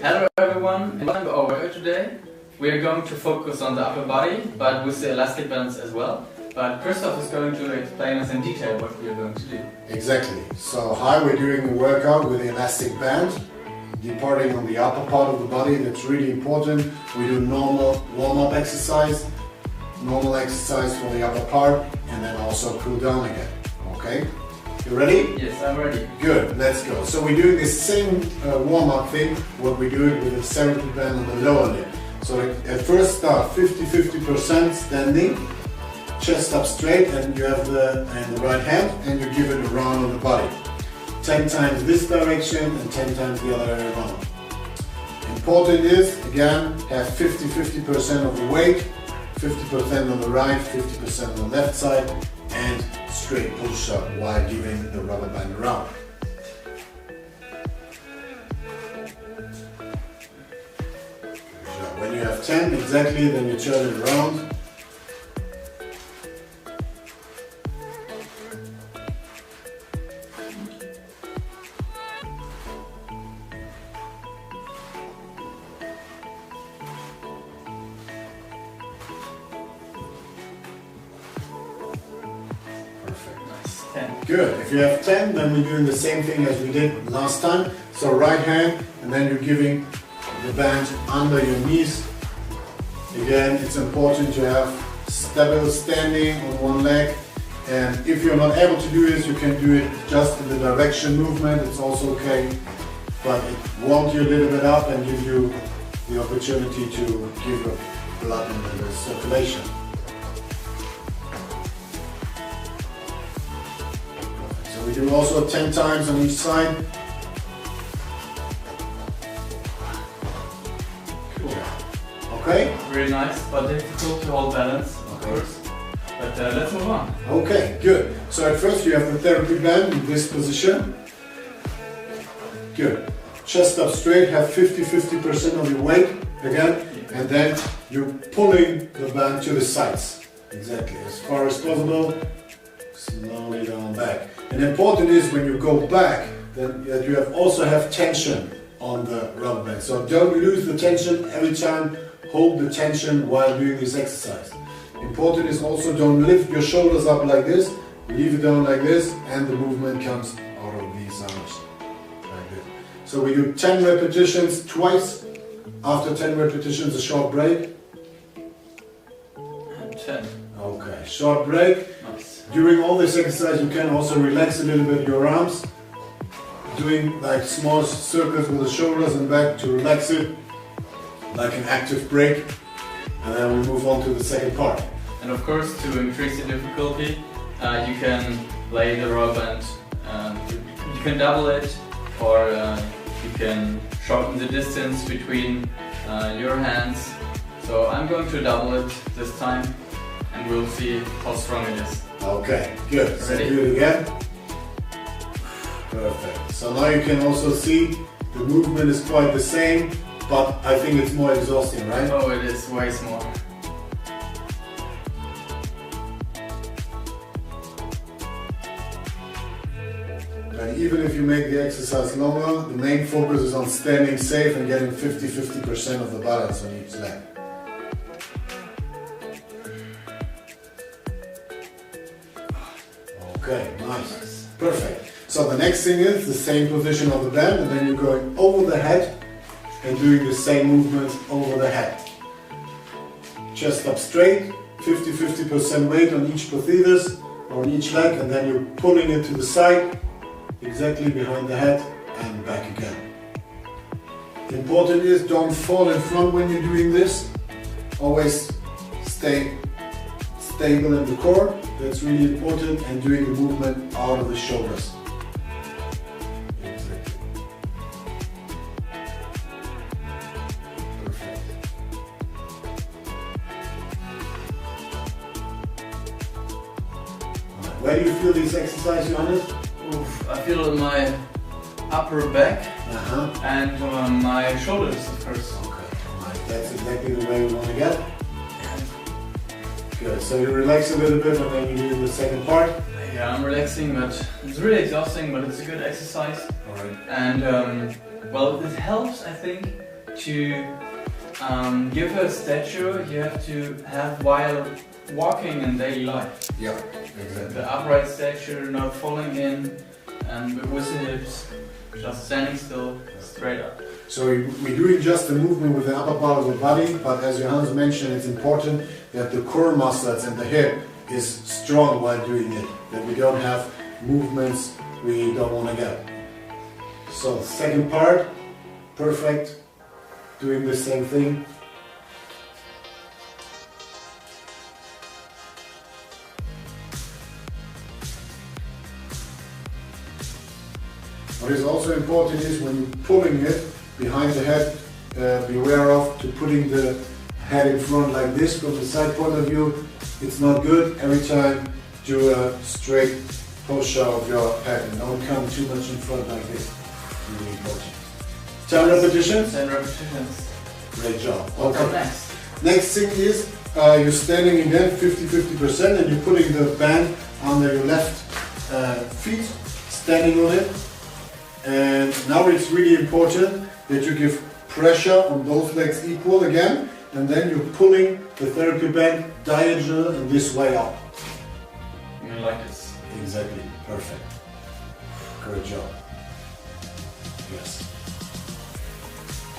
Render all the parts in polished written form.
Hello everyone, and welcome to our workout today. We are going to focus on the upper body, but with the elastic bands as well. But Christoph is going to explain us in detail what we are going to do. Exactly. So we're doing a workout with the elastic band, departing on the upper part of the body. That's really important. We do normal warm-up exercise, normal exercise for the upper part, and then also cool down again. Okay? You ready? Yes, I'm ready. Good, let's go. So we're doing the same warm-up thing, what we do with the therapy band on the lower limb. So at first start 50-50% standing, chest up straight, and you have the right hand, and you give it a round on the body. 10 times this direction and 10 times the other way around. Important is, again, have 50-50% of the weight, 50% on the right, 50% on the left side, and straight push-up while giving the rubber band around. When you have 10 exactly, then you turn it around. Good. If you have 10, then we're doing the same thing as we did last time. So right hand, and then you're giving the band under your knees. Again, it's important to have stable standing on one leg. And if you're not able to do this, you can do it just in the direction movement. It's also okay. But it warms you a little bit up and gives you the opportunity to give your blood into the circulation. We do also 10 times on each side. Cool. Okay? Really nice, but difficult to hold balance, of course. But let's move on. Okay, good. So at first you have the therapy band in this position. Good. Chest up straight, have 50-50% of your weight again, and then you're pulling the band to the sides. Exactly, as far as possible. Slowly down back. And important is when you go back that you also have tension on the rubber band. So don't lose the tension every time. Hold the tension while doing this exercise. Important is also don't lift your shoulders up like this. Leave it down like this, and the movement comes out of these arms like this. So we do 10 repetitions twice. After 10 repetitions, a short break. And 10. Okay, short break. Nice. During all this exercise, you can also relax a little bit your arms, doing like small circles with the shoulders and back to relax it, like an active break, and then we move on to the second part. And of course, to increase the difficulty, you can lay the rubber band, you can double it, or you can shorten the distance between your hands. So I'm going to double it this time, and we'll see how strong it is. Okay, good. So Ready? do it again. Perfect. So now you can also see the movement is quite the same, but I think it's more exhausting, right? Oh, it is way smaller. And even if you make the exercise longer, the main focus is on standing safe and getting 50-50% of the balance on each leg. Okay, nice. Perfect. So the next thing is the same position of the band, and then you're going over the head and doing the same movements over the head. Chest up straight, 50-50% weight on each cathetus or on each leg, and then you're pulling it to the side, exactly behind the head and back again. Important is don't fall in front when you're doing this. Always stay stable in the core. That's really important, and doing the movement out of the shoulders. Exactly. Perfect. Where do you feel this exercise, Johannes? Oof, I feel it in my upper back and my shoulders, of course. Okay, nice. That's exactly the way we want to get. Good. So you relax a little bit, and then you do the second part. Yeah, I'm relaxing, but it's really exhausting, but it's a good exercise. Alright. And well, it helps, I think, to give her stature you have to have while walking in daily life. Yeah, exactly. The upright stature, not falling in, and with the hips, just standing still, straight up. So we're doing just the movement with the upper part of the body, but as Johannes mentioned, it's important that the core muscles and the hip is strong while doing it, that we don't have movements we don't want to get. So second part, perfect, doing the same thing. What is also important is when you're pulling it behind the head, beware of to putting the head in front like this from the side point of view. It's not good. Every time do a straight posture of your head and don't come too much in front like this. Really important. 10 repetitions? 10 repetitions. Great job. What comes next? Next thing is you're standing again 50% and you're putting the band under your left feet, standing on it. And now it's really important that you give pressure on both legs equal again, and then you're pulling the therapy band diagonal in this way up. You like this? Exactly, perfect. Good job. Yes.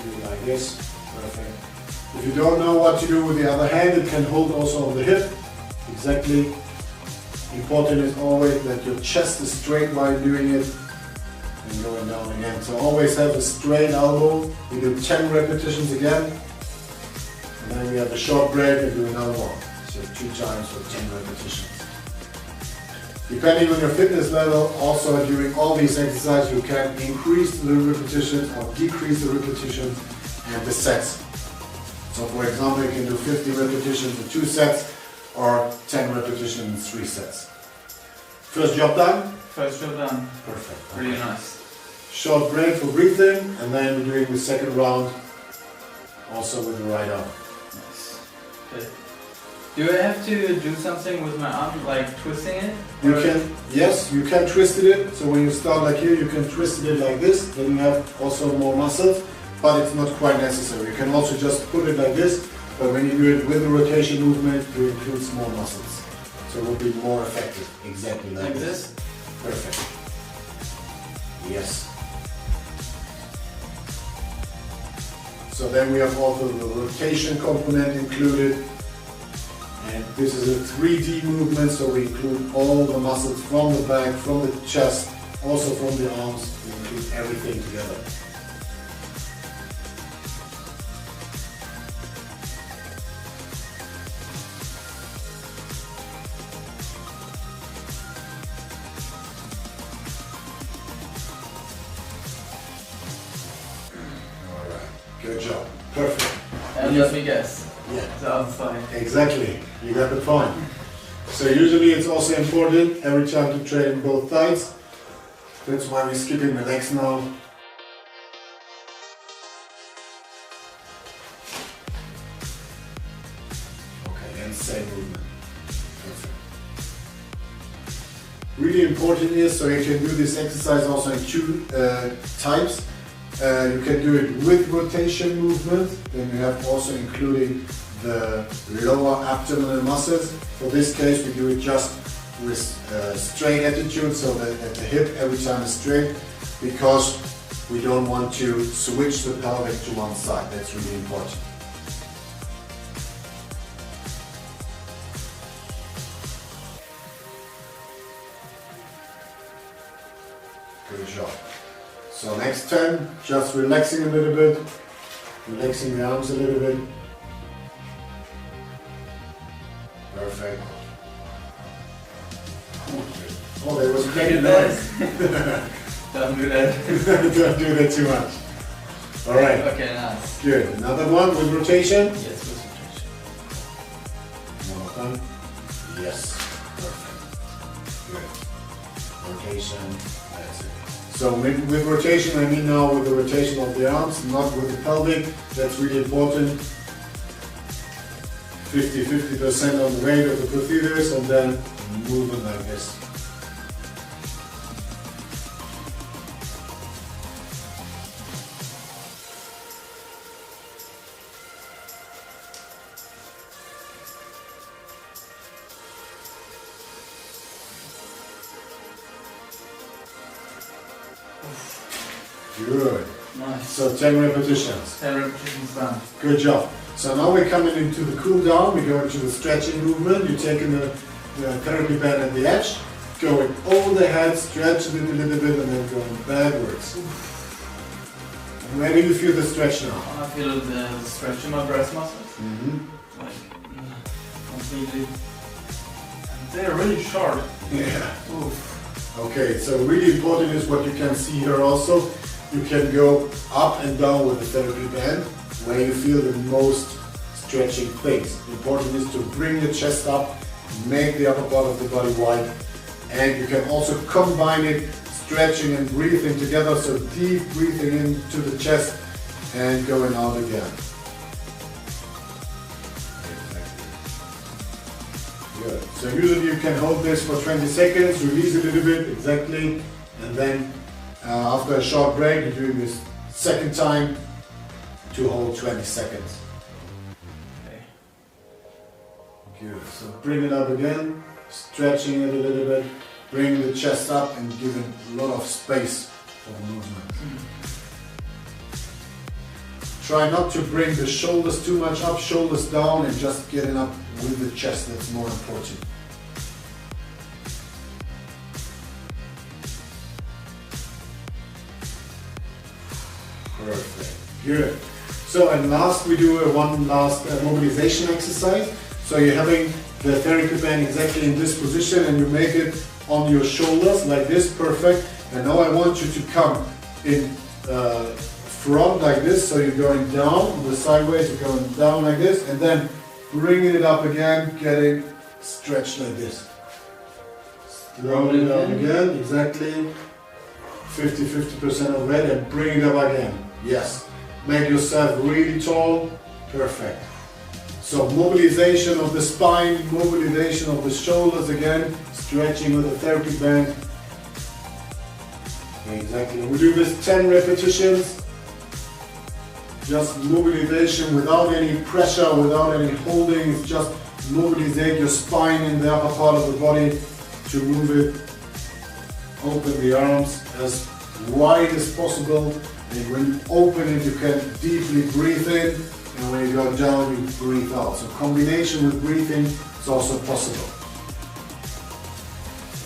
Do it like this, perfect. If you don't know what to do with the other hand, it can hold also on the hip. Exactly. Important is always that your chest is straight while doing it. And going down again. So always have a straight elbow. We do 10 repetitions again. And then we have a short break and do another one. So 2 times for 10 repetitions. Depending on your fitness level, also during all these exercises you can increase the repetitions or decrease the repetitions and the sets. So for example, you can do 50 repetitions in 2 sets or 10 repetitions in 3 sets. First job done? First job done. Perfect. Really nice. Short break for breathing, and then we're doing the second round also with the right arm. Nice. Okay. Do I have to do something with my arm, like twisting it? You can, yes, you can twist it. So when you start like here, you can twist it like this. Then you have also more muscles, but it's not quite necessary. You can also just put it like this, but when you do it with the rotation movement, you include more muscles. So it will be more effective. Exactly like this. Perfect. Yes. So then we have also the rotation component included. And this is a 3D movement, so we include all the muscles from the back, from the chest, also from the arms. We include everything together. Good job. Perfect. And let me guess. Yeah. The other side. Exactly. You got the point. So usually it's also important every time to train both sides. That's why we're skipping the legs now. Okay, and same movement. Perfect. Really important is, so you can do this exercise also in 2 types. You can do it with rotation movement, then you have also including the lower abdominal muscles. For this case we do it just with straight attitude, so that the hip every time is straight, because we don't want to switch the pelvic to one side. That's really important. Good job. So next 10, just relaxing a little bit, relaxing the arms a little bit. Perfect. Oh, there was a Look at that. Don't do that. Don't do that too much. Alright. Okay, nice. Good. Another one with rotation. Yes, with rotation. One more time. Yes. Perfect. Good. Rotation. That's it. So with rotation, I mean now with the rotation of the arms, not with the pelvic. That's really important. 50% on the weight of the procedures, and then movement like this. Good. Nice. So 10 repetitions. 10 repetitions done. Good job. So now we're coming into the cool down. We go into the stretching movement. You're taking the therapy band at the edge, going over the head, stretch it a little bit, and then going backwards. And where do you feel the stretch now? I feel the stretch in my breast muscles. Like, completely. And they're really sharp. Yeah. Oof. Okay, so really important is what you can see here also. You can go up and down with the therapy band where you feel the most stretching things. Important is to bring the chest up, make the upper part of the body wide, and you can also combine it, stretching and breathing together, so deep breathing into the chest and going out again. Good. So usually you can hold this for 20 seconds, release a little bit, exactly, and then after a short break, you're doing this second time to hold 20 seconds. Okay. Good. So bring it up again, stretching it a little bit, bring the chest up and giving a lot of space for the movement. Try not to bring the shoulders too much up, shoulders down, and just getting up with the chest. That's more important. Perfect. Good. So, and last we do one last mobilization exercise. So you're having the therapy band exactly in this position and you make it on your shoulders like this. Perfect. And now I want you to come in front like this. So you're going down, the sideways, you're going down like this, and then bringing it up again, getting stretched like this. Slowly down again, exactly. 50% of weight, and bring it up again. Yes. Make yourself really tall. Perfect. So mobilization of the spine, mobilization of the shoulders again, stretching with the therapy band. Exactly. We do this 10 repetitions. Just mobilization without any pressure, without any holding. It's just mobilize your spine in the upper part of the body to move it. Open the arms as wide as possible. And when you open it, you can deeply breathe in. And when you go down, you breathe out. So combination with breathing is also possible.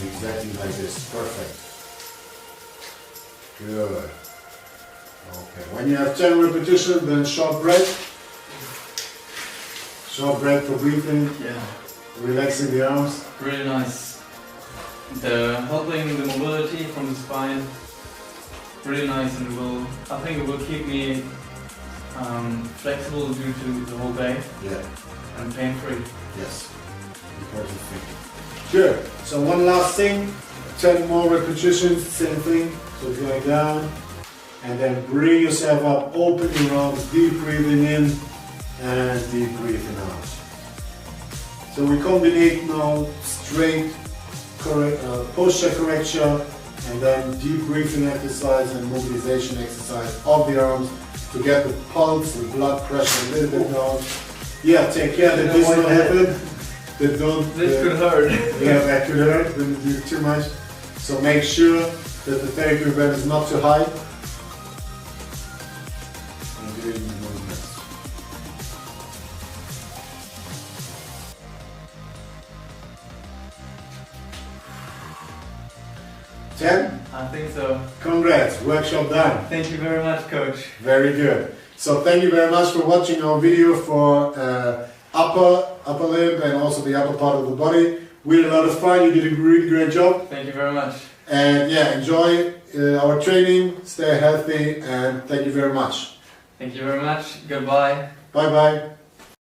Exactly like this. Perfect. Good. Okay. When you have 10 repetitions, then short break. Short break for breathing. Yeah. Relaxing the arms. Really nice. Helping the mobility from the spine. Really nice, and I think it will keep me flexible due to the whole day. Yeah. And pain-free. Yes. Important thing. Good. So one last thing. 10 more repetitions. Same thing. So going down. And then bring yourself up, open your arms, deep breathing in and deep breathing out. So we combine now straight posture correction and then deep breathing exercise and mobilization exercise of the arms to get the pulse, the blood pressure a little bit down. Yeah, take care that this don't happen. That don't. This could hurt. Yeah, that could hurt when you do too much. So make sure that the therapy band is not too high. Doing the movements. Ten? I think so. Congrats, workshop done. Thank you very much, Coach. Very good. So thank you very much for watching our video for upper limb and also the upper part of the body. We had a lot of fun. You did a really great job. Thank you very much. And yeah, enjoy our training. Stay healthy and thank you very much. Thank you very much. Goodbye. Bye bye.